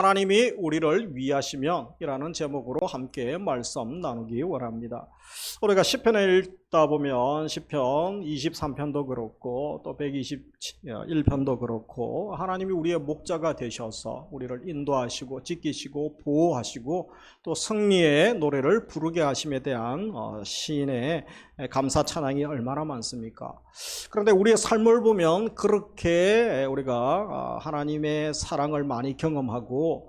하나님이 우리를 위하시면이라는 제목으로 함께 말씀 나누기 원합니다. 우리가 시편을 읽다 보면 시편 23편도 그렇고 또 121편도 그렇고 하나님이 우리의 목자가 되셔서 우리를 인도하시고 지키시고 보호하시고 또 승리의 노래를 부르게 하심에 대한 시인의 감사 찬양이 얼마나 많습니까? 그런데 우리의 삶을 보면 그렇게 우리가 하나님의 사랑을 많이 경험하고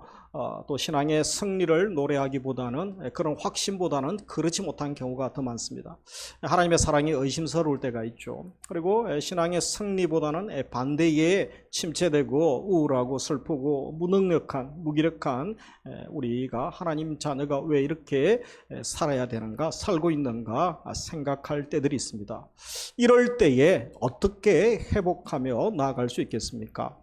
또 신앙의 승리를 노래하기보다는 그런 확신보다는 그렇지 못한 경우가 더 많습니다. 하나님의 사랑이 의심스러울 때가 있죠. 그리고 신앙의 승리보다는 반대에 침체되고 우울하고 슬프고 무기력한 우리가 하나님 자녀가 왜 이렇게 살아야 되는가, 살고 있는가 생각할 때들이 있습니다. 이럴 때에 어떻게 회복하며 나아갈 수 있겠습니까?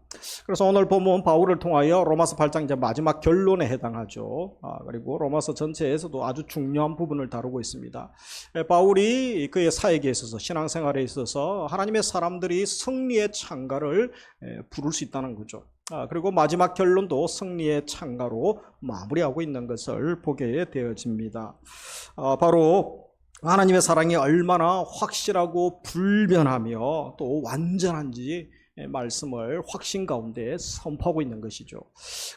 그래서 오늘 본문 바울을 통하여 로마서 8장 이제 마지막 결론에 해당하죠. 그리고 로마서 전체에서도 아주 중요한 부분을 다루고 있습니다. 바울이 그의 사역에 있어서 신앙생활에 있어서 하나님의 사람들이 승리의 창가를 부를 수 있다는 거죠. 그리고 마지막 결론도 승리의 창가로 마무리하고 있는 것을 보게 되어집니다. 바로 하나님의 사랑이 얼마나 확실하고 불변하며 또 완전한지 말씀을 확신 가운데 선포하고 있는 것이죠.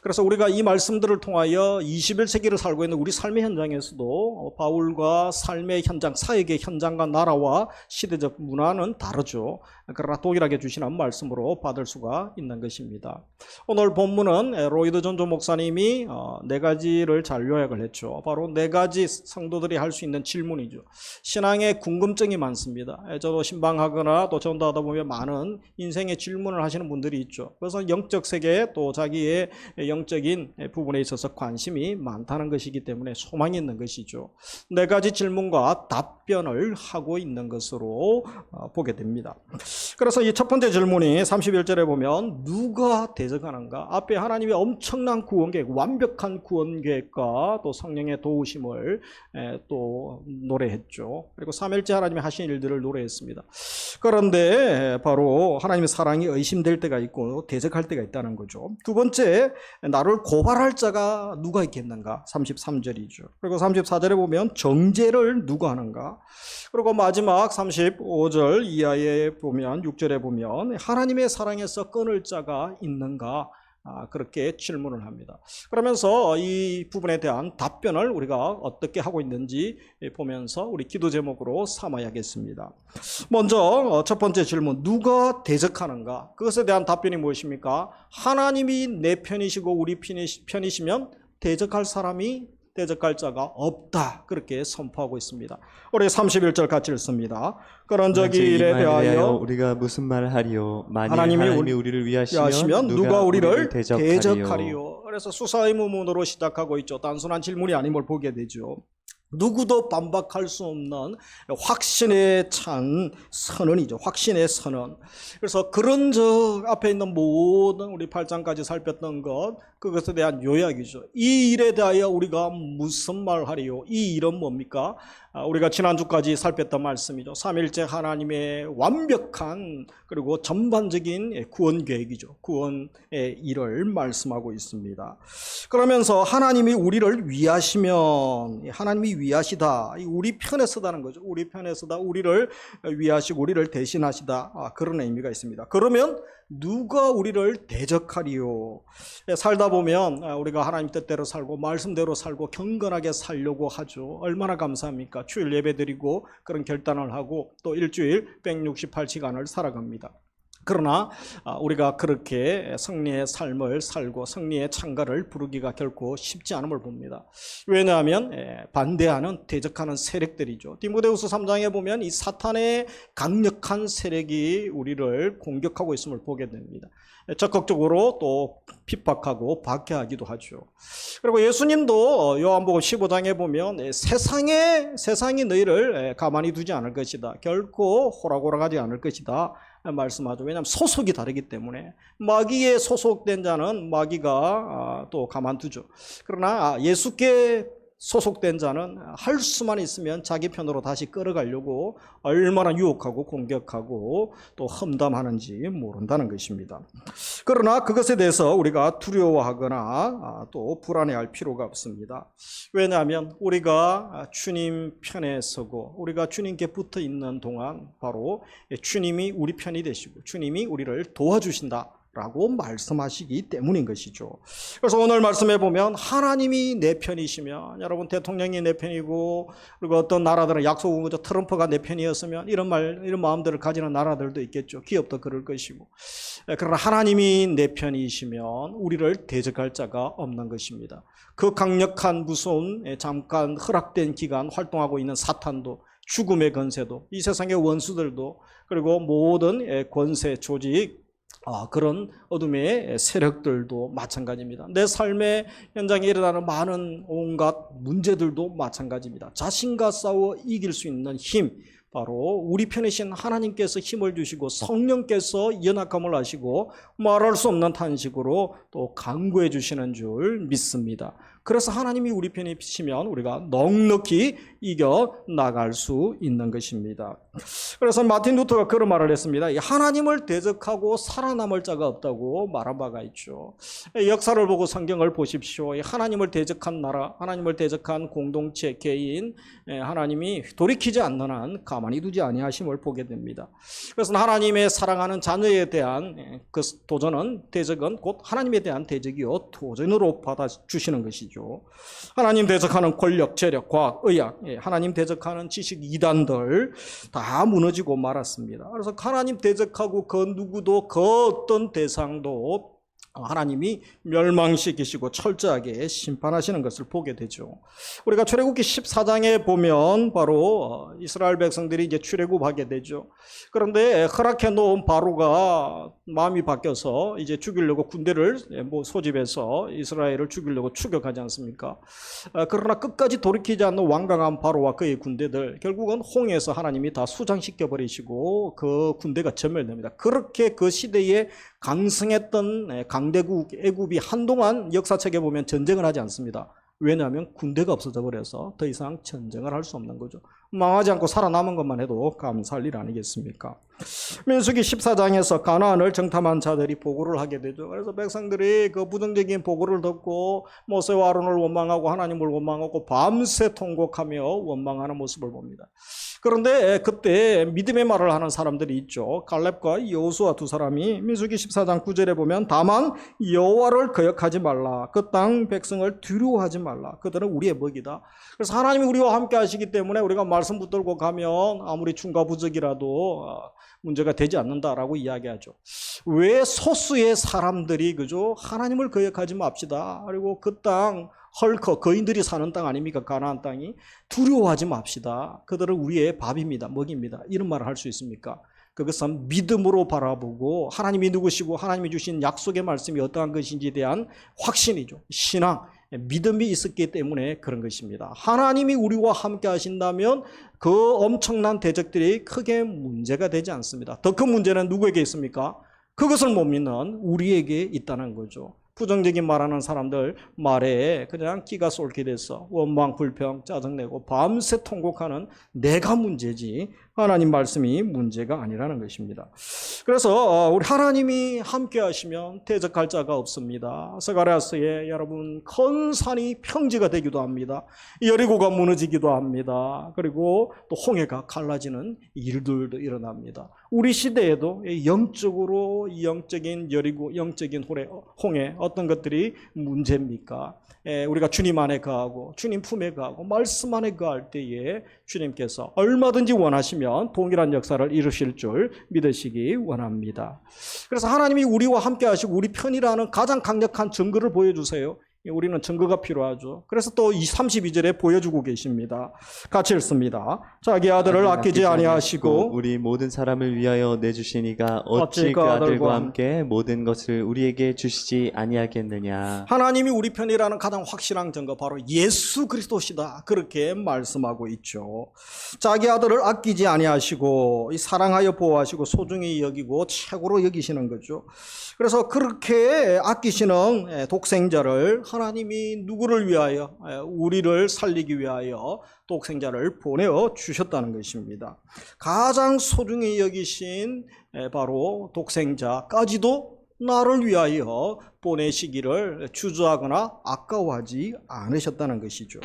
그래서 우리가 이 말씀들을 통하여 21세기를 살고 있는 우리 삶의 현장에서도 바울과 삶의 현장, 사역의 현장과 나라와 시대적 문화는 다르죠. 그러나 동일하게 주시는 말씀으로 받을 수가 있는 것입니다. 오늘 본문은 로이드 존조 목사님이 네 가지를 잘 요약을 했죠. 바로 네 가지 성도들이 할 수 있는 질문이죠. 신앙에 궁금증이 많습니다. 저도 신방하거나 또 전도하다 보면 많은 인생의 질문을 하시는 분들이 있죠. 그래서 영적 세계에 또 자기의 영적인 부분에 있어서 관심이 많다는 것이기 때문에 소망이 있는 것이죠. 네 가지 질문과 답변을 하고 있는 것으로 보게 됩니다. 그래서 이 첫 번째 질문이 31절에 보면 누가 대적하는가? 앞에 하나님의 엄청난 구원계획, 완벽한 구원계획과 또 성령의 도우심을 또 노래했죠. 그리고 3일째 하나님이 하신 일들을 노래했습니다. 그런데 바로 하나님의 사랑이 의심될 때가 있고 대적할 때가 있다는 거죠. 두 번째, 나를 고발할 자가 누가 있겠는가? 33절이죠. 그리고 34절에 보면 정죄를 누가 하는가? 그리고 마지막 35절 이하에 보면 6절에 보면 하나님의 사랑에서 끊을 자가 있는가? 그렇게 질문을 합니다. 그러면서 이 부분에 대한 답변을 우리가 어떻게 하고 있는지 보면서 우리 기도 제목으로 삼아야겠습니다. 먼저 첫 번째 질문, 누가 대적하는가? 그것에 대한 답변이 무엇입니까? 하나님이 내 편이시고 우리 편이시면 대적할 자가 없다. 그렇게 선포하고 있습니다. 우리 31절 같이 읽습니다. 그런저기 일에 대하여 우리가 무슨 말을 하리요? 만일 하나님이 우리를 위하시면 누가 우리를 대적하리요? 대적하리요? 그래서 수사 의문문으로 시작하고 있죠. 단순한 질문이 아님을 보게 되죠. 누구도 반박할 수 없는 확신에 찬 선언이죠. 확신의 선언. 그래서 그런 앞에 있는 모든 우리 8장까지 살폈던 그것에 대한 요약이죠. 이 일에 대하여 우리가 무슨 말 하리요? 이 일은 뭡니까? 우리가 지난주까지 살폈던 말씀이죠. 3일째 하나님의 완벽한 그리고 전반적인 구원 계획이죠. 구원의 일을 말씀하고 있습니다. 그러면서 하나님이 우리를 위하시면 하나님이 위하시다. 우리 편에 서다는 거죠. 우리 편에 서다. 우리를 위하시고 우리를 대신하시다. 그런 의미가 있습니다. 그러면 누가 우리를 대적하리요? 살다 보면 우리가 하나님 뜻대로 살고 말씀대로 살고 경건하게 살려고 하죠. 얼마나 감사합니까? 주일 예배 드리고 그런 결단을 하고 또 일주일 168시간을 살아갑니다. 그러나 우리가 그렇게 승리의 삶을 살고 승리의 창가를 부르기가 결코 쉽지 않음을 봅니다. 왜냐하면 반대하는 대적하는 세력들이죠. 디모데후서 3장에 보면 이 사탄의 강력한 세력이 우리를 공격하고 있음을 보게 됩니다. 적극적으로 또 핍박하고 박해하기도 하죠. 그리고 예수님도 요한복음 15장에 보면 세상이 너희를 가만히 두지 않을 것이다. 결코 호락호락하지 않을 것이다. 말씀하죠. 왜냐하면 소속이 다르기 때문에 마귀에 소속된 자는 마귀가 또 가만두죠. 그러나 예수께 소속된 자는 할 수만 있으면 자기 편으로 다시 끌어가려고 얼마나 유혹하고 공격하고 또 험담하는지 모른다는 것입니다. 그러나 그것에 대해서 우리가 두려워하거나 또 불안해할 필요가 없습니다. 왜냐하면 우리가 주님 편에 서고 우리가 주님께 붙어 있는 동안 바로 주님이 우리 편이 되시고 주님이 우리를 도와주신다 라고 말씀하시기 때문인 것이죠. 그래서 오늘 말씀해 보면 하나님이 내 편이시면, 여러분 대통령이 내 편이고 그리고 어떤 나라들은 약속은 그저 트럼프가 내 편이었으면 이런 마음들을 가지는 나라들도 있겠죠. 기업도 그럴 것이고. 그러나 하나님이 내 편이시면 우리를 대적할 자가 없는 것입니다. 그 강력한 무서운 잠깐 허락된 기간 활동하고 있는 사탄도, 죽음의 권세도, 이 세상의 원수들도, 그리고 모든 권세 조직, 그런 어둠의 세력들도 마찬가지입니다. 내 삶의 현장에 일어나는 많은 온갖 문제들도 마찬가지입니다. 자신과 싸워 이길 수 있는 힘, 바로 우리 편이신 하나님께서 힘을 주시고 성령께서 연약함을 아시고 말할 수 없는 탄식으로 또 강구해 주시는 줄 믿습니다. 그래서 하나님이 우리 편이시면 우리가 넉넉히 이겨 나갈 수 있는 것입니다. 그래서 마틴 루터가 그런 말을 했습니다. 하나님을 대적하고 살아남을 자가 없다고 말한 바가 있죠. 역사를 보고 성경을 보십시오. 하나님을 대적한 나라, 하나님을 대적한 공동체, 개인, 하나님이 돌이키지 않는 한 가만히 두지 아니하심을 보게 됩니다. 그래서 하나님의 사랑하는 자녀에 대한 그 도전은, 대적은 곧 하나님에 대한 대적이요 도전으로 받아주시는 것이죠. 하나님 대적하는 권력, 재력, 과학, 의학, 하나님 대적하는 지식 이단들 다 무너지고 말았습니다. 그래서 하나님 대적하고 그 누구도 그 어떤 대상도 하나님이 멸망시키시고 철저하게 심판하시는 것을 보게 되죠. 우리가 출애굽기 14장에 보면 바로 이스라엘 백성들이 이제 출애굽하게 되죠. 그런데 허락해 놓은 바로가 마음이 바뀌어서 이제 죽이려고 군대를 소집해서 이스라엘을 죽이려고 추격하지 않습니까? 그러나 끝까지 돌이키지 않는 완강한 바로와 그의 군대들, 결국은 홍해에서 하나님이 다 수장시켜 버리시고 그 군대가 전멸됩니다. 그렇게 그 시대에 강성했던 강대국 애굽이 한동안 역사책에 보면 전쟁을 하지 않습니다. 왜냐하면 군대가 없어져 버려서 더 이상 전쟁을 할 수 없는 거죠. 망하지 않고 살아남은 것만 해도 감사할 일 아니겠습니까? 민수기 14장에서 가나안을 정탐한 자들이 보고를 하게 되죠. 그래서 백성들이 그 부정적인 보고를 듣고 모세와 아론을 원망하고 하나님을 원망하고 밤새 통곡하며 원망하는 모습을 봅니다. 그런데 그때 믿음의 말을 하는 사람들이 있죠. 갈렙과 여호수아 두 사람이 민수기 14장 9절에 보면 다만 여호와를 거역하지 말라. 그 땅 백성을 두려워하지 말라. 그들은 우리의 먹이다. 그래서 하나님이 우리와 함께 하시기 때문에 우리가 말씀 붙들고 가면 아무리 중과부적이라도 문제가 되지 않는다라고 이야기하죠. 왜 소수의 사람들이 그죠? 하나님을 거역하지 맙시다. 그리고 그 땅 헐커 거인들이 사는 땅 아닙니까? 가나안 땅이. 두려워하지 맙시다. 그들은 우리의 밥입니다. 먹입니다. 이런 말을 할 수 있습니까? 그것은 믿음으로 바라보고 하나님이 누구시고 하나님이 주신 약속의 말씀이 어떠한 것인지에 대한 확신이죠. 신앙, 믿음이 있었기 때문에 그런 것입니다. 하나님이 우리와 함께 하신다면 그 엄청난 대적들이 크게 문제가 되지 않습니다. 더 큰 문제는 누구에게 있습니까? 그것을 못 믿는 우리에게 있다는 거죠. 부정적인 말하는 사람들 말에 그냥 기가 쏠게 돼서 원망, 불평, 짜증내고 밤새 통곡하는 내가 문제지 하나님 말씀이 문제가 아니라는 것입니다. 그래서 우리 하나님이 함께 하시면 대적할 자가 없습니다. 스가랴서에 여러분 큰 산이 평지가 되기도 합니다. 여리고가 무너지기도 합니다. 그리고 또 홍해가 갈라지는 일들도 일어납니다. 우리 시대에도 영적으로 영적인 여리고 영적인 홍해 어떤 것들이 문제입니까? 우리가 주님 안에 거하고 주님 품에 거하고 말씀 안에 거할 때에 주님께서 얼마든지 원하시면 동일한 역사를 이루실 줄 믿으시기 원합니다. 그래서 하나님이 우리와 함께 하시고 우리 편이라는 가장 강력한 증거를 보여주세요. 우리는 증거가 필요하죠. 그래서 또 32절에 보여주고 계십니다. 같이 읽습니다. 자기 아들을 아끼지 아니하시고 우리 모든 사람을 위하여 내주시니가 어찌 그 아들과 함께 모든 것을 우리에게 주시지 아니하겠느냐. 하나님이 우리 편이라는 가장 확실한 증거 바로 예수 그리스도시다. 그렇게 말씀하고 있죠. 자기 아들을 아끼지 아니하시고 사랑하여 보호하시고 소중히 여기고 최고로 여기시는 거죠. 그래서 그렇게 아끼시는 독생자를 하나님이 누구를 위하여? 우리를 살리기 위하여 독생자를 보내어 주셨다는 것입니다. 가장 소중히 여기신 바로 독생자까지도 나를 위하여 보내시기를 주저하거나 아까워하지 않으셨다는 것이죠.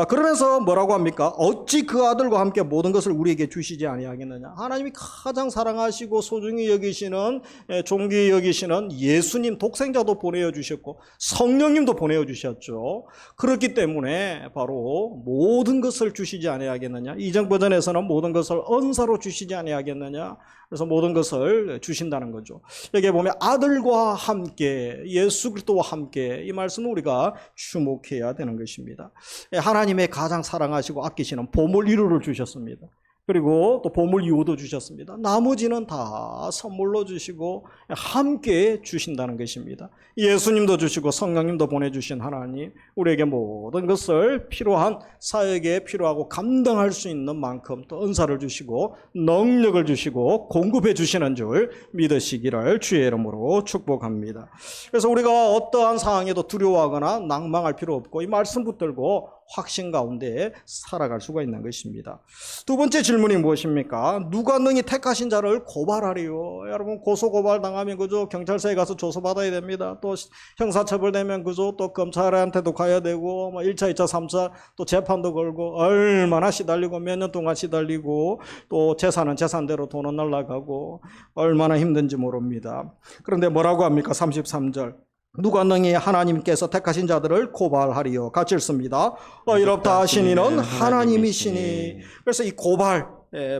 그러면서 뭐라고 합니까? 어찌 그 아들과 함께 모든 것을 우리에게 주시지 아니하겠느냐. 하나님이 가장 사랑하시고 소중히 여기시는, 존귀히 여기시는 예수님 독생자도 보내어 주셨고 성령님도 보내어 주셨죠. 그렇기 때문에 바로 모든 것을 주시지 아니하겠느냐. 이전 버전에서는 모든 것을 언사로 주시지 아니하겠느냐. 그래서 모든 것을 주신다는 거죠. 여기에 보면 아들과 함께, 예수 그리스도와 함께, 이 말씀을 우리가 주목해야 되는 것입니다. 하나님의 가장 사랑하시고 아끼시는 보물 1호를 주셨습니다. 그리고 또 보물 2호도 주셨습니다. 나머지는 다 선물로 주시고 함께 주신다는 것입니다. 예수님도 주시고 성령님도 보내주신 하나님, 우리에게 모든 것을 필요한 사역에 필요하고 감당할 수 있는 만큼 또 은사를 주시고 능력을 주시고 공급해 주시는 줄 믿으시기를 주의 이름으로 축복합니다. 그래서 우리가 어떠한 상황에도 두려워하거나 낭망할 필요 없고 이 말씀 붙들고 확신 가운데 살아갈 수가 있는 것입니다. 두 번째 질문이 무엇입니까? 누가 능히 택하신 자를 고발하리요? 여러분, 고소고발 당하면 그죠? 경찰서에 가서 조사받아야 됩니다. 또 형사처벌되면 그죠? 또 검찰한테도 가야 되고 1차, 2차, 3차 또 재판도 걸고 얼마나 시달리고 몇 년 동안 시달리고 또 재산은 재산대로 돈은 날아가고 얼마나 힘든지 모릅니다. 그런데 뭐라고 합니까? 33절. 누가 능히 하나님께서 택하신 자들을 고발하리요? 같이 읽습니다. 의롭다 하신 이는 하나님이시니. 그래서 이 고발,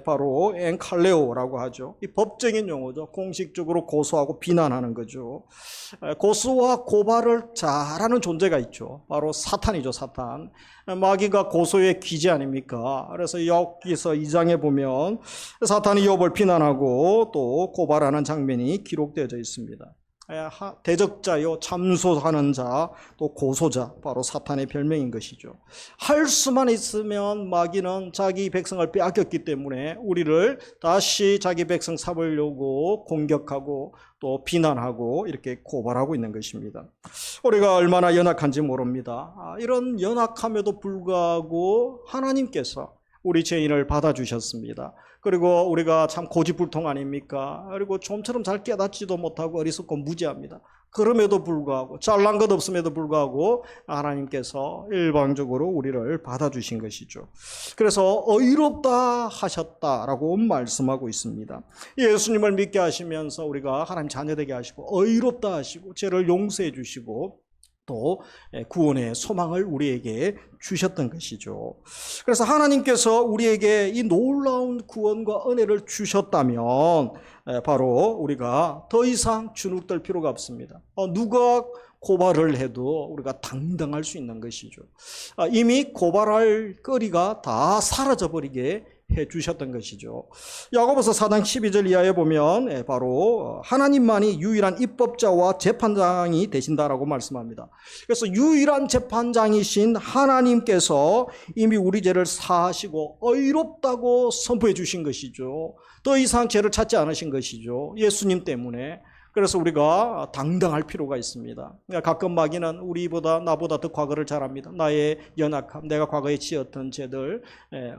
바로 엔칼레오라고 하죠. 이 법적인 용어죠. 공식적으로 고소하고 비난하는 거죠. 고소와 고발을 잘하는 존재가 있죠. 바로 사탄이죠, 사탄. 마귀가 고소의 귀재 아닙니까? 그래서 여기서 2장에 보면 사탄이 욥을 비난하고 또 고발하는 장면이 기록되어 있습니다. 대적자요, 참소하는 자, 또 고소자, 바로 사탄의 별명인 것이죠. 할 수만 있으면 마귀는 자기 백성을 빼앗겼기 때문에 우리를 다시 자기 백성 삼으려고 공격하고 또 비난하고 이렇게 고발하고 있는 것입니다. 우리가 얼마나 연약한지 모릅니다. 이런 연약함에도 불구하고 하나님께서 우리 죄인을 받아주셨습니다. 그리고 우리가 참 고집불통 아닙니까? 그리고 좀처럼 잘 깨닫지도 못하고 어리석고 무지합니다. 그럼에도 불구하고 잘난 것 없음에도 불구하고 하나님께서 일방적으로 우리를 받아주신 것이죠. 그래서 의롭다 하셨다라고 말씀하고 있습니다. 예수님을 믿게 하시면서 우리가 하나님 자녀되게 하시고 의롭다 하시고 죄를 용서해 주시고 또 구원의 소망을 우리에게 주셨던 것이죠. 그래서 하나님께서 우리에게 이 놀라운 구원과 은혜를 주셨다면 바로 우리가 더 이상 주눅들 필요가 없습니다. 누가 고발을 해도 우리가 당당할 수 있는 것이죠. 이미 고발할 거리가 다 사라져버리게 해주셨던 것이죠. 야고보서 4장 12절 이하에 보면 바로 하나님만이 유일한 입법자와 재판장이 되신다라고 말씀합니다. 그래서 유일한 재판장이신 하나님께서 이미 우리 죄를 사하시고 의롭다고 선포해 주신 것이죠. 더 이상 죄를 찾지 않으신 것이죠. 예수님 때문에. 그래서 우리가 당당할 필요가 있습니다. 가끔 마귀는 우리보다 나보다 더 과거를 잘 압니다. 나의 연약함, 내가 과거에 지었던 죄들,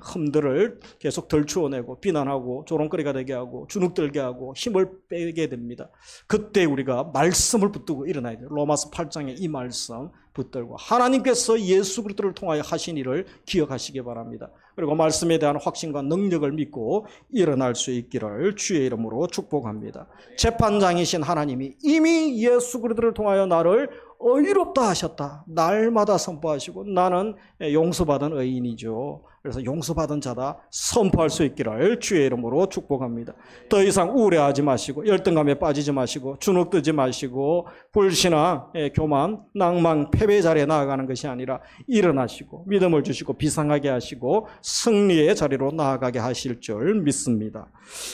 흠들을 계속 덜추어내고 비난하고 조롱거리가 되게 하고 주눅들게 하고 힘을 빼게 됩니다. 그때 우리가 말씀을 붙들고 일어나야 돼요. 로마서 8장의 이 말씀 붙들고 하나님께서 예수 그리스도를 통하여 하신 일을 기억하시기 바랍니다. 그리고 말씀에 대한 확신과 능력을 믿고 일어날 수 있기를 주의 이름으로 축복합니다. 재판장이신 하나님이 이미 예수 그리스도를 통하여 나를 의롭다 하셨다. 날마다 선포하시고 나는 용서받은 의인이죠. 그래서 용서받은 자다 선포할 수 있기를 주의 이름으로 축복합니다. 더 이상 우울해하지 마시고 열등감에 빠지지 마시고 주눅들지 마시고 불신앙, 교만, 낭만, 패배 자리에 나아가는 것이 아니라 일어나시고 믿음을 주시고 비상하게 하시고 승리의 자리로 나아가게 하실 줄 믿습니다.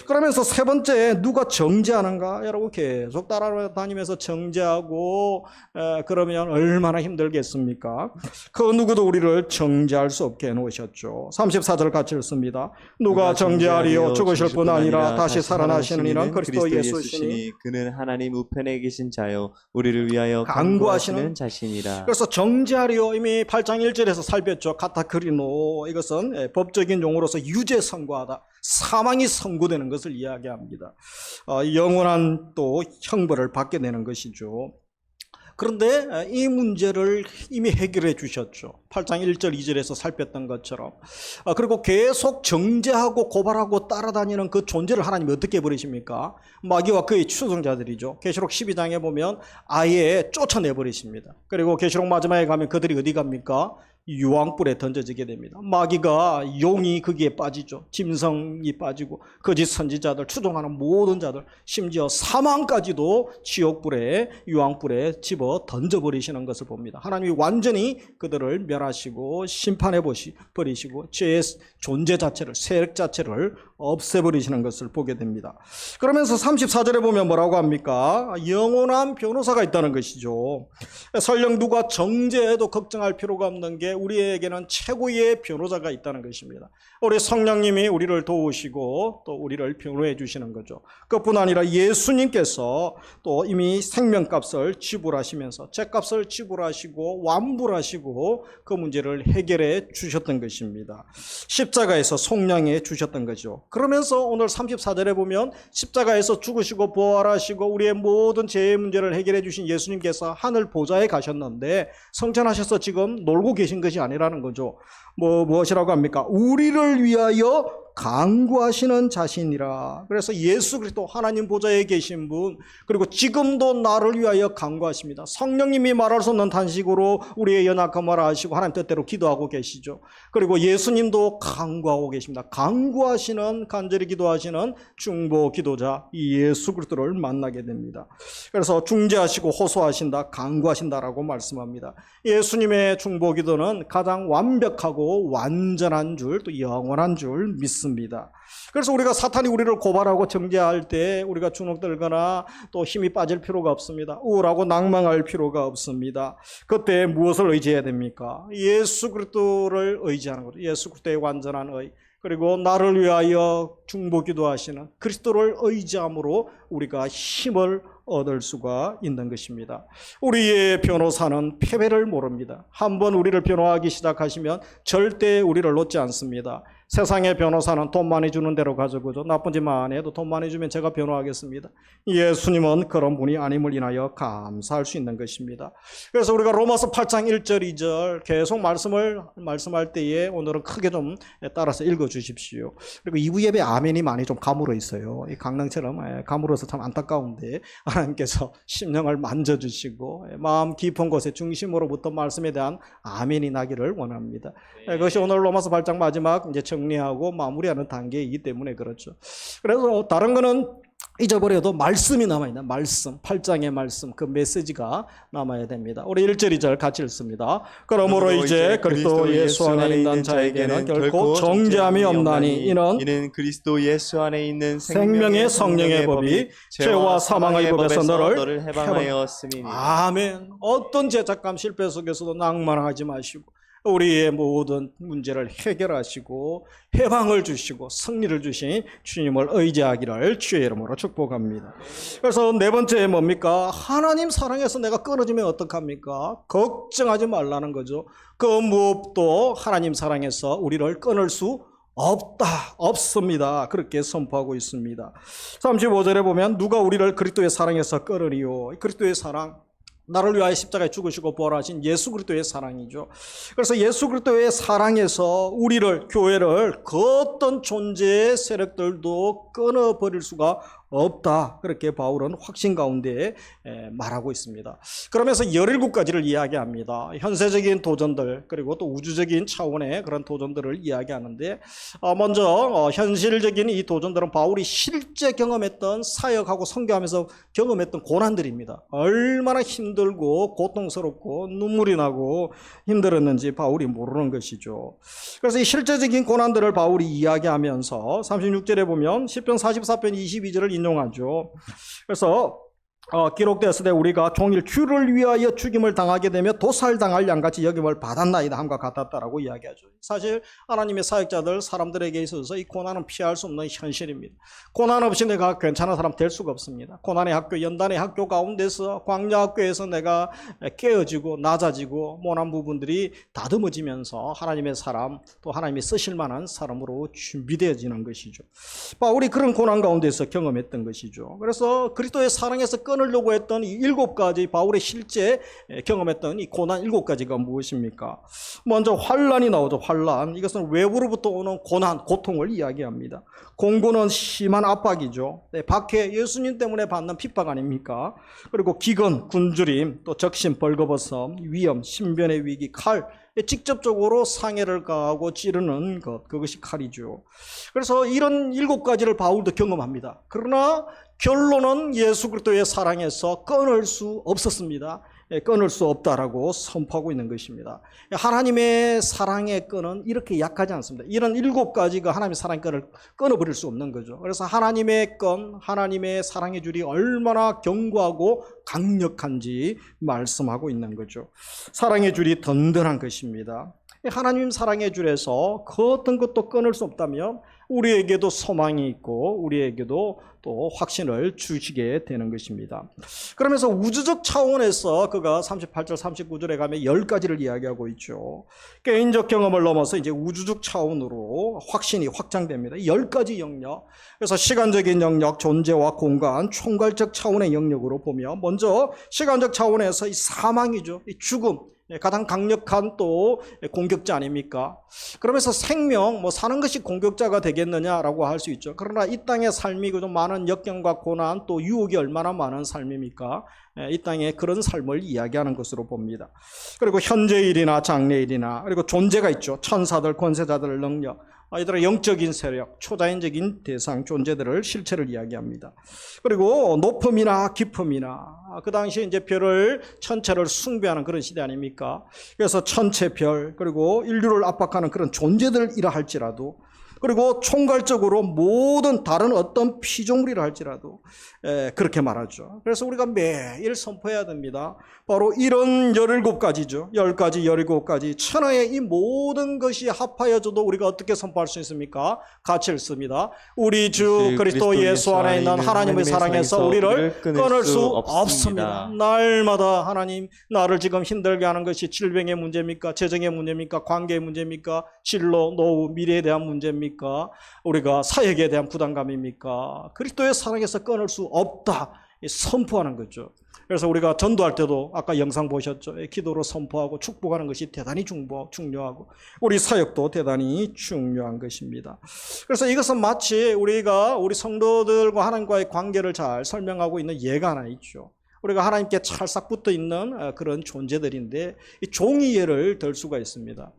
그러면서 세 번째, 누가 정죄하는가? 여러분 계속 따라다니면서 정죄하고 그러면 얼마나 힘들겠습니까? 그 누구도 우리를 정죄할 수 없게 해놓으셨죠. 것이죠. 34절 같이 읽습니다. 누가 정죄하리요 죽으실 뿐 아니라 다시 살아나시는 이는 그리스도 예수시니 그는 하나님 우편에 계신 자요 우리를 위하여 간구하시는 자신이라. 그래서 정죄하리요 이미 8장 1절에서 살폈죠. 카타크리노 이것은 법적인 용어로서 유죄 선고하다, 사망이 선고되는 것을 이야기합니다. 영원한 또 형벌을 받게 되는 것이죠. 그런데 이 문제를 이미 해결해 주셨죠. 8장 1절 2절에서 살폈던 것처럼. 그리고 계속 정죄하고 고발하고 따라다니는 그 존재를 하나님이 어떻게 버리십니까? 마귀와 그의 추종자들이죠. 계시록 12장에 보면 아예 쫓아내버리십니다. 그리고 계시록 마지막에 가면 그들이 어디 갑니까? 유황불에 던져지게 됩니다. 마귀가 용이 거기에 빠지죠. 짐승이 빠지고 거짓 선지자들, 추종하는 모든 자들, 심지어 사망까지도 지옥불에, 유황불에 집어 던져버리시는 것을 봅니다. 하나님이 완전히 그들을 멸하시고 심판해 버리시고 죄의 존재 자체를, 세력 자체를 없애버리시는 것을 보게 됩니다. 그러면서 34절에 보면 뭐라고 합니까? 영원한 변호사가 있다는 것이죠. 설령 누가 정죄해도 걱정할 필요가 없는 게 우리에게는 최고의 변호자가 있다는 것입니다. 우리 성령님이 우리를 도우시고 또 우리를 변호해 주시는 거죠. 그뿐 아니라 예수님께서 또 이미 생명값을 지불하시면서 죄값을 지불하시고 완불하시고 그 문제를 해결해 주셨던 것입니다. 십자가에서 속량해 주셨던 거죠. 그러면서 오늘 34절에 보면 십자가에서 죽으시고 부활하시고 우리의 모든 죄의 문제를 해결해 주신 예수님께서 하늘 보좌에 가셨는데 성천하셔서 지금 놀고 계신 것이 아니라는 거죠. 무엇이라고 합니까? 우리를 위하여 간구하시는 자신이라. 그래서 예수 그리스도 하나님 보좌에 계신 분, 그리고 지금도 나를 위하여 간구하십니다. 성령님이 말할 수 없는 단식으로 우리의 연약함을 아시고 하나님 뜻대로 기도하고 계시죠. 그리고 예수님도 간구하고 계십니다. 간구하시는, 간절히 기도하시는 중보 기도자 예수 그리스도를 만나게 됩니다. 그래서 중재하시고 호소하신다, 간구하신다라고 말씀합니다. 예수님의 중보 기도는 가장 완벽하고 완전한 줄, 또 영원한 줄 믿습니다. 그래서 우리가 사탄이 우리를 고발하고 정죄할 때 우리가 주눅들거나 또 힘이 빠질 필요가 없습니다. 우울하고 낭망할 필요가 없습니다. 그때 무엇을 의지해야 됩니까? 예수 그리스도를 의지하는 거죠. 예수 그리스도의 완전한 의, 그리고 나를 위하여 중보 기도하시는 그리스도를 의지함으로 우리가 힘을 얻을 수가 있는 것입니다. 우리의 변호사는 패배를 모릅니다. 한번 우리를 변호하기 시작하시면 절대 우리를 놓지 않습니다. 세상의 변호사는 돈 많이 주는 대로 가져오죠. 나쁜 짓만 해도 돈 많이 주면 제가 변호하겠습니다. 예수님은 그런 분이 아님을 인하여 감사할 수 있는 것입니다. 그래서 우리가 로마서 8장 1절 2절 계속 말씀할 때에 오늘은 크게 좀 따라서 읽어주십시오. 그리고 2부 예배 아멘이 많이 좀 가물어 있어요. 이 강릉처럼 가물어서 참 안타까운데 하나님께서 심령을 만져주시고 마음 깊은 곳에 중심으로부터 말씀에 대한 아멘이 나기를 원합니다. 그것이 오늘 로마서 8장 마지막 이제 정리하고 마무리하는 단계이기 때문에 그렇죠. 그래서 다른 거는 잊어버려도 말씀이 남아있는 말씀, 8장의 말씀, 그 메시지가 남아야 됩니다. 우리 1절 2절 같이 읽습니다. 그러므로 이제 그리스도 예수 안에 있는 자에게는 결코 정죄함이 없나니 이는 그리스도 예수 안에 있는 생명의 성령의 법이 죄와 사망의 법에서 너를 해방하였음이니. 아멘. 어떤 죄책감 실패 속에서도 낭만하지 마시고 우리의 모든 문제를 해결하시고 해방을 주시고 승리를 주신 주님을 의지하기를 주의 이름으로 축복합니다. 그래서 네 번째 뭡니까? 하나님 사랑에서 내가 끊어지면 어떡합니까? 걱정하지 말라는 거죠. 그 무엇도 하나님 사랑에서 우리를 끊을 수 없습니다. 그렇게 선포하고 있습니다. 35절에 보면 누가 우리를 그리스도의 사랑에서 끊으리요? 그리스도의 사랑, 나를 위하여 십자가에 죽으시고 부활하신 예수 그리스도의 사랑이죠. 그래서 예수 그리스도의 사랑에서 우리를, 교회를 그 어떤 존재의 세력들도 끊어버릴 수가 없다. 그렇게 바울은 확신 가운데 말하고 있습니다. 그러면서 17가지를 이야기합니다. 현세적인 도전들, 그리고 또 우주적인 차원의 그런 도전들을 이야기하는데, 먼저 현실적인 이 도전들은 바울이 실제 경험했던, 사역하고 선교하면서 경험했던 고난들입니다. 얼마나 힘들고 고통스럽고 눈물이 나고 힘들었는지 바울이 모르는 것이죠. 그래서 이 실제적인 고난들을 바울이 이야기하면서 36절에 보면 시편 44편 22절을 인용하죠. 그래서 기록되었을 때 우리가 종일 주를 위하여 죽임을 당하게 되며 도살당할 양같이 여김을 받았나이다 함과 같았다라고 이야기하죠. 사실 하나님의 사역자들 사람들에게 있어서 이 고난은 피할 수 없는 현실입니다. 고난 없이 내가 괜찮은 사람 될 수가 없습니다. 고난의 학교, 연단의 학교 가운데서 광야학교에서 내가 깨어지고 낮아지고 모난 부분들이 다듬어지면서 하나님의 사람 또 하나님이 쓰실 만한 사람으로 준비되어지는 것이죠. 바울이 그런 고난 가운데서 경험했던 것이죠. 그래서 그리스도의 사랑에서 끊으려고 했던 이 7가지 바울의 실제 경험했던 이 고난 7가지가 무엇입니까? 먼저 환난이 나오죠. 환난. 이것은 외부로부터 오는 고난, 고통을 이야기합니다. 공고는 심한 압박이죠. 박해, 예수님 때문에 받는 핍박 아닙니까? 그리고 기근, 굶주림, 또 적심, 벌거벗음, 위험, 신변의 위기, 칼, 직접적으로 상해를 가하고 찌르는 것, 그것이 칼이죠. 그래서 이런 7가지를 바울도 경험합니다. 그러나 결론은 예수 그리스도의 사랑에서 끊을 수 없었습니다. 끊을 수 없다라고 선포하고 있는 것입니다. 하나님의 사랑의 끈은 이렇게 약하지 않습니다. 이런 7가지가 하나님의 사랑의 끈을 끊어버릴 수 없는 거죠. 그래서 하나님의 끈, 하나님의 사랑의 줄이 얼마나 견고하고 강력한지 말씀하고 있는 거죠. 사랑의 줄이 든든한 것입니다. 하나님 사랑의 줄에서 그 어떤 것도 끊을 수 없다면 우리에게도 소망이 있고 우리에게도 또 확신을 주시게 되는 것입니다. 그러면서 우주적 차원에서 그가 38절 39절에 가면 10가지를 이야기하고 있죠. 개인적 경험을 넘어서 이제 우주적 차원으로 확신이 확장됩니다. 10가지 영역. 그래서 시간적인 영역, 존재와 공간, 총괄적 차원의 영역으로 보면 먼저 시간적 차원에서 이 사망이죠. 이 죽음. 가장 강력한 또 공격자 아닙니까? 그러면서 생명, 사는 것이 공격자가 되겠느냐라고 할 수 있죠. 그러나 이 땅의 삶이 그 많은 역경과 고난 또 유혹이 얼마나 많은 삶입니까? 이 땅의 그런 삶을 이야기하는 것으로 봅니다. 그리고 현재일이나 장래일이나 그리고 존재가 있죠. 천사들, 권세자들 능력, 이들의 영적인 세력, 초자연적인 대상, 존재들을 실체를 이야기합니다. 그리고 높음이나 깊음이나 그 당시에 이제 별을 천체를 숭배하는 그런 시대 아닙니까? 그래서 천체 별 그리고 인류를 압박하는 그런 존재들이라 할지라도 그리고 총괄적으로 모든 다른 어떤 피조물이라 할지라도 그렇게 말하죠. 그래서 우리가 매일 선포해야 됩니다. 바로 이런 17가지죠. 10가지, 17가지. 천하의 이 모든 것이 합하여져도 우리가 어떻게 선포할 수 있습니까? 같이 읽습니다. 우리 주 그리스도 예수 안에 있는 하나님의 사랑에서 우리를 끊을 수 없습니다. 날마다 하나님 나를 지금 힘들게 하는 것이 질병의 문제입니까? 재정의 문제입니까? 관계의 문제입니까? 진로, 노후, 미래에 대한 문제입니까? 우리가 사역에 대한 부담감입니까? 그리스도의 사랑에서 끊을 수 없다 선포하는 거죠. 그래서 우리가 전도할 때도 아까 영상 보셨죠? 기도로 선포하고 축복하는 것이 대단히 중요하고 우리 사역도 대단히 중요한 것입니다. 그래서 이것은 마치 우리가 우리 성도들과 하나님과의 관계를 잘 설명하고 있는 예가 하나 있죠. 우리가 하나님께 찰싹 붙어 있는 그런 존재들인데 이 종이 예를 들 수가 있습니다.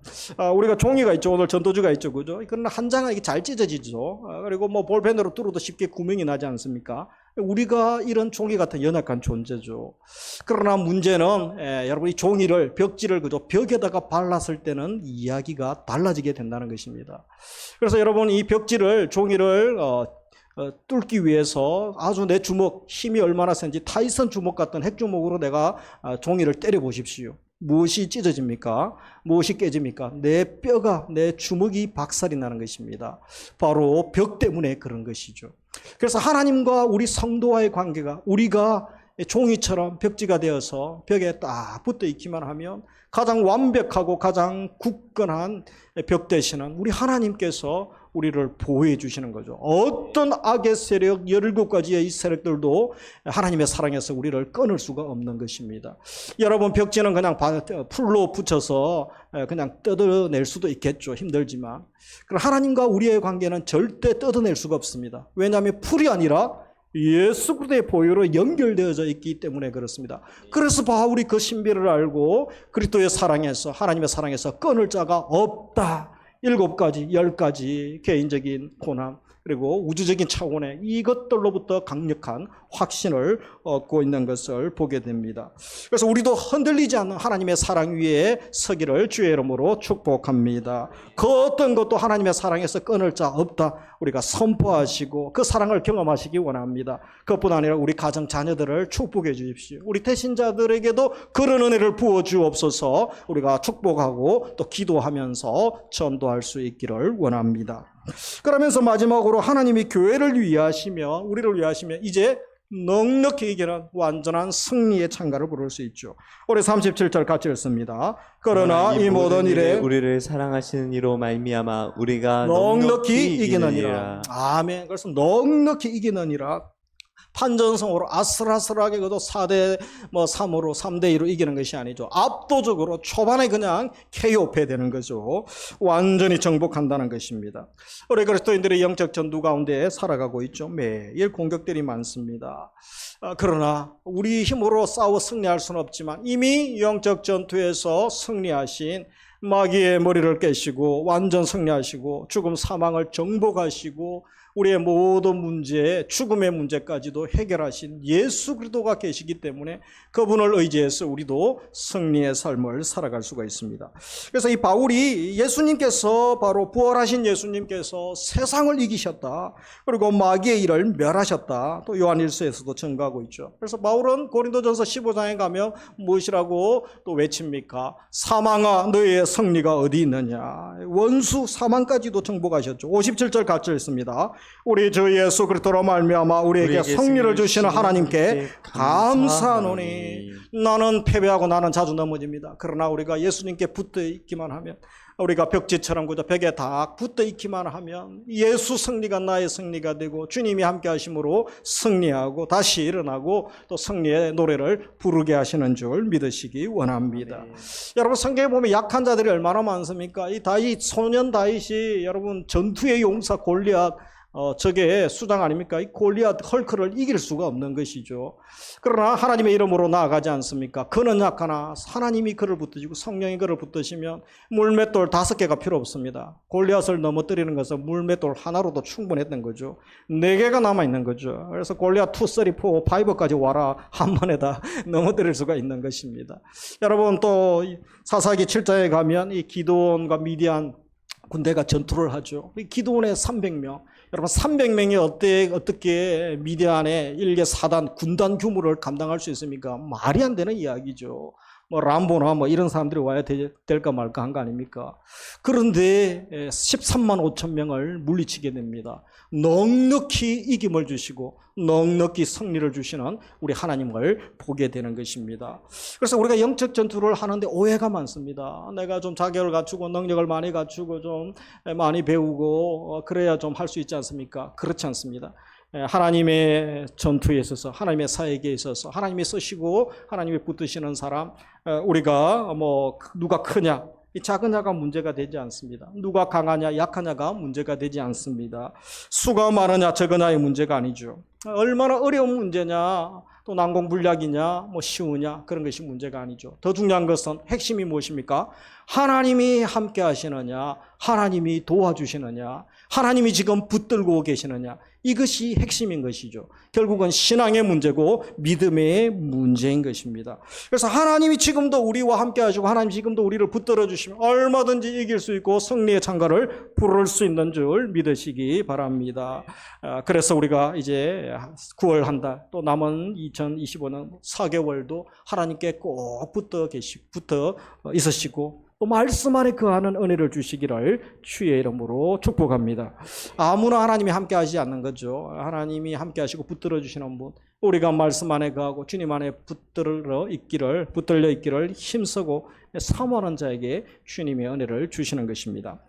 우리가 종이가 있죠. 오늘 전도지가 있죠. 그죠? 그러나 한 장은 이게 잘 찢어지죠. 그리고 볼펜으로 뚫어도 쉽게 구멍이 나지 않습니까? 우리가 이런 종이 같은 연약한 존재죠. 그러나 문제는 여러분 이 종이를 벽지를 그저 벽에다가 발랐을 때는 이야기가 달라지게 된다는 것입니다. 그래서 여러분 이 벽지를 종이를 뚫기 위해서 아주 내 주먹 힘이 얼마나 센지 타이슨 주먹 같은 핵주먹으로 내가 종이를 때려 보십시오. 무엇이 찢어집니까? 무엇이 깨집니까? 내 뼈가 내 주먹이 박살이 나는 것입니다. 바로 벽 때문에 그런 것이죠. 그래서 하나님과 우리 성도와의 관계가 우리가 종이처럼 벽지가 되어서 벽에 딱 붙어 있기만 하면 가장 완벽하고 가장 굳건한 벽 되시는 우리 하나님께서 우리를 보호해 주시는 거죠. 어떤 악의 세력 17가지의 이 세력들도 하나님의 사랑에서 우리를 끊을 수가 없는 것입니다. 여러분 벽지는 그냥 풀로 붙여서 그냥 뜯어낼 수도 있겠죠. 힘들지만. 그럼 하나님과 우리의 관계는 절대 뜯어낼 수가 없습니다. 왜냐하면 풀이 아니라 예수 그리스도의 보혈로 연결되어져 있기 때문에 그렇습니다. 그래서 바울이 그 신비를 알고 그리스도의 사랑에서 하나님의 사랑에서 끊을 자가 없다. 7가지, 10가지 개인적인 고난, 그리고 우주적인 차원의 이것들로부터 강력한 확신을 얻고 있는 것을 보게 됩니다. 그래서 우리도 흔들리지 않는 하나님의 사랑 위에 서기를 주의 이름으로 축복합니다. 그 어떤 것도 하나님의 사랑에서 끊을 자 없다 우리가 선포하시고 그 사랑을 경험하시기 원합니다. 그것뿐 아니라 우리 가정 자녀들을 축복해 주십시오. 우리 태신자들에게도 그런 은혜를 부어 주옵소서. 우리가 축복하고 또 기도하면서 전도할 수 있기를 원합니다. 그러면서 마지막으로 하나님이 교회를 위하시며 우리를 위하시며 이제 넉넉히 이기는 완전한 승리의 찬가를 부를 수 있죠. 올해 37절 같이 읽습니다. 그러나 이 모든 일에 우리를 사랑하시는 이로 말미암아 우리가 넉넉히 이기느니라. 아멘. 그래서 넉넉히 이기느니라. 판전성으로 아슬아슬하게 그도 4대 3으로 3대 2로 이기는 것이 아니죠. 압도적으로 초반에 그냥 KO 되는 거죠. 완전히 정복한다는 것입니다. 우리 그리스도인들의 영적 전투 가운데 살아가고 있죠. 매일 공격들이 많습니다. 그러나 우리 힘으로 싸워 승리할 수는 없지만 이미 영적 전투에서 승리하신 마귀의 머리를 깨시고 완전 승리하시고 죽음 사망을 정복하시고 우리의 모든 문제, 죽음의 문제까지도 해결하신 예수 그리스도가 계시기 때문에 그분을 의지해서 우리도 승리의 삶을 살아갈 수가 있습니다. 그래서 이 바울이 예수님께서 바로 부활하신 예수님께서 세상을 이기셨다. 그리고 마귀의 일을 멸하셨다. 또 요한일서에서도 증거하고 있죠. 그래서 바울은 고린도전서 15장에 가면 무엇이라고 또 외칩니까? 사망아 너의 승리가 어디 있느냐. 원수 사망까지도 정복하셨죠. 57절 같이 읽습니다. 우리 주 예수 그리스도로 말미암아 우리에게 승리를 주시는 하나님께 감사하노니. 나는 패배하고 나는 자주 넘어집니다. 그러나 우리가 예수님께 붙어 있기만 하면 우리가 벽지처럼 그저 벽에 다 붙어 있기만 하면 예수 승리가 나의 승리가 되고 주님이 함께 하심으로 승리하고 다시 일어나고 또 승리의 노래를 부르게 하시는 줄 믿으시기 원합니다. 여러분 성경에 보면 약한 자들이 얼마나 많습니까? 이 다윗 소년 다윗이 여러분 전투의 용사 골리앗 저게 수장 아닙니까? 이 골리앗 헐크를 이길 수가 없는 것이죠. 그러나 하나님의 이름으로 나아가지 않습니까? 그는 약하나 하나님이 그를 붙드시고 성령이 그를 붙드시면 물맷돌 5개가 필요 없습니다. 골리앗을 넘어뜨리는 것은 물맷돌 하나로도 충분했던 거죠. 4개가 남아있는 거죠. 그래서 골리앗 2, 3, 4, 5까지 와라 한 번에 다 넘어뜨릴 수가 있는 것입니다. 여러분 또 사사기 7장에 가면 이 기드온과 미디안 군대가 전투를 하죠. 기드온의 300명. 여러분 300명이 어떻게 미디안의 일개 4단 군단 규모를 감당할 수 있습니까? 말이 안 되는 이야기죠. 람보나 이런 사람들이 와야 될까 말까 한 거 아닙니까? 그런데 13만 5천 명을 물리치게 됩니다. 넉넉히 이김을 주시고 넉넉히 승리를 주시는 우리 하나님을 보게 되는 것입니다. 그래서 우리가 영적 전투를 하는데 오해가 많습니다. 내가 좀 자격을 갖추고 능력을 많이 갖추고 좀 많이 배우고 그래야 좀 할 수 있지 않습니까? 그렇지 않습니다. 하나님의 전투에 있어서 하나님의 사역에 있어서 하나님이 쓰시고 하나님이 붙드시는 사람 우리가 누가 크냐 이 작으냐가 문제가 되지 않습니다. 누가 강하냐 약하냐가 문제가 되지 않습니다. 수가 많으냐 적으냐의 문제가 아니죠. 얼마나 어려운 문제냐 또 난공불락이냐 쉬우냐 그런 것이 문제가 아니죠. 더 중요한 것은 핵심이 무엇입니까? 하나님이 함께 하시느냐 하나님이 도와주시느냐 하나님이 지금 붙들고 계시느냐 이것이 핵심인 것이죠. 결국은 신앙의 문제고 믿음의 문제인 것입니다. 그래서 하나님이 지금도 우리와 함께 하시고 하나님 지금도 우리를 붙들어 주시면 얼마든지 이길 수 있고 승리의 찬가를 부를 수 있는 줄 믿으시기 바랍니다. 그래서 우리가 이제 9월 한 달 또 남은 2025년 4개월도 하나님께 꼭 붙어 있으시고 또 말씀 안에 거하는 은혜를 주시기를 주의 이름으로 축복합니다. 아무나 하나님이 함께 하지 않는 거죠. 하나님이 함께 하시고 붙들어 주시는 분, 우리가 말씀 안에 거하고 주님 안에 붙들려 있기를 힘쓰고 사모하는 자에게 주님의 은혜를 주시는 것입니다.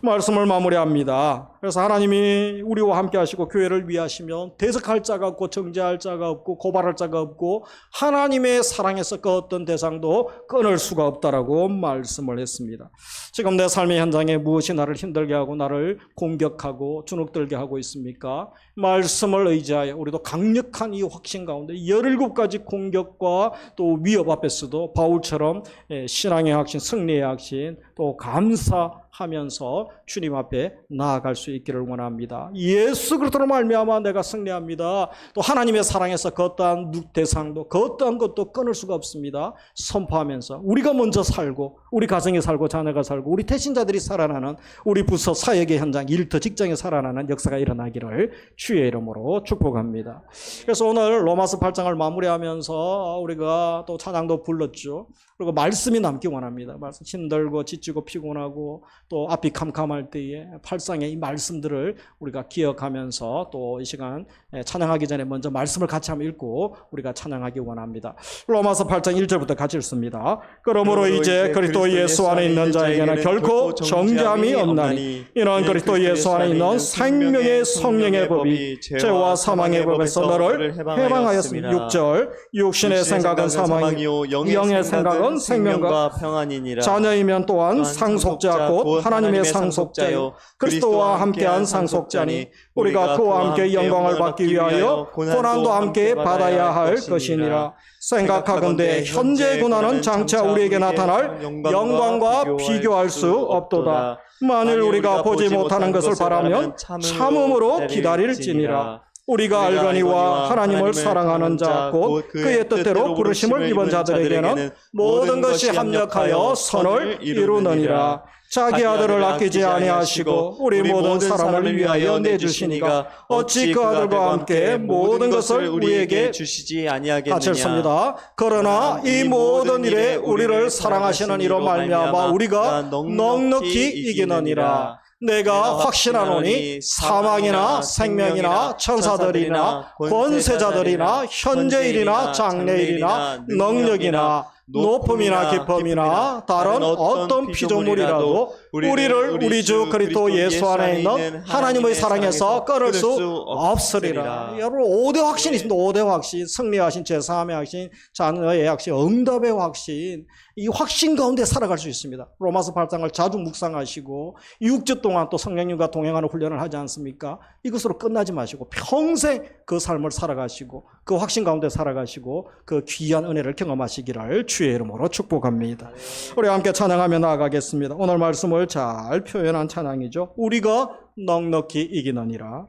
말씀을 마무리합니다. 그래서 하나님이 우리와 함께 하시고 교회를 위하시면 대적할 자가 없고 정죄할 자가 없고 고발할 자가 없고 하나님의 사랑에서 그 어떤 대상도 끊을 수가 없다라고 말씀을 했습니다. 지금 내 삶의 현장에 무엇이 나를 힘들게 하고 나를 공격하고 주눅들게 하고 있습니까? 말씀을 의지하여 우리도 강력한 이 확신 가운데 17가지 공격과 또 위협 앞에서도 바울처럼 신앙의 확신, 승리의 확신, 또 감사하면서 주님 앞에 나아갈 수 있기를 원합니다. 예수 그리스도로 말미암아 내가 승리합니다. 또 하나님의 사랑에서 그 어떠한 대상도 그 어떠한 것도 끊을 수가 없습니다. 선포하면서 우리가 먼저 살고 우리 가정에 살고 자녀가 살고 우리 태신자들이 살아나는 우리 부서 사역의 현장, 일터, 직장에 살아나는 역사가 일어나기를 주의 이름으로 축복합니다. 그래서 오늘 로마서 8장을 마무리하면서 우리가 또 찬양도 불렀죠. 그리고 말씀이 남기 원합니다. 말씀 힘들고 지치고 피곤하고 또 앞이 캄캄할 때에 8장의 이 말씀들을 우리가 기억하면서 또 이 시간 찬양하기 전에 먼저 말씀을 같이 한번 읽고 우리가 찬양하기 원합니다. 로마서 8장 1절부터 같이 읽습니다. 그러므로 이제 그리스도 예수 안에 있는 자에게는 결코 정죄함이 없나니 이는 그리스도 예수 안에 있는 생명의 성령의 법이 죄와 사망의 법에서 너를 해방하였습니다. 6절 육신의 생각은 사망이요 영의 생각은 생명과 평안이니라. 자녀이면 또한 상속자 곧 하나님의 상속자요 그리스도와 함께한 상속자니 우리가 그와 함께 영광을 받기 위하여 고난도 함께 받아야 할 것이니라. 생각하건대 현재 고난은 장차 우리에게 나타날 영광과 비교할 수 없도다. 만일 우리가 보지 못하는 것을 바라면 참음으로 기다릴지니라. 우리가 알거니와 하나님을 사랑하는 자 곧 그의 뜻대로 부르심을 입은 자들에게는 모든 것이 합력하여 선을 이루느니라. 자기 아들을 아끼지 아니하시고 우리 모든 사람을 위하여 내주시니가 어찌 그 아들과 함께 모든 것을 우리에게 주시지 아니하겠느냐. 같이 읽습니다. 그러나 이 모든 일에 우리를 사랑하시는 이로 말미암아 우리가 넉넉히 이기느니라. 내가 확신하노니 사망이나 생명이나 천사들이나 권세자들이나 현재일이나 장래일이나 능력이나 높음이나 깊음이나 다른 어떤 피조물이라도 우리를 우리 주 그리스도 예수 안에 있는 하나님의 사랑에서 끊을 수 없으리라. 여러분 5대 확신이 있습니다. 5대 확신, 승리의 확신, 제3의 확신, 자녀의 확신, 응답의 확신. 이 확신 가운데 살아갈 수 있습니다. 로마서 8장을 자주 묵상하시고 6주 동안 또 성령님과 동행하는 훈련을 하지 않습니까? 이것으로 끝나지 마시고 평생 그 삶을 살아가시고 그 확신 가운데 살아가시고 그 귀한 은혜를 경험하시기를 주의 이름으로 축복합니다. 우리 함께 찬양하며 나아가겠습니다. 오늘 말씀을 잘 표현한 찬양이죠. 우리가 넉넉히 이기느니라.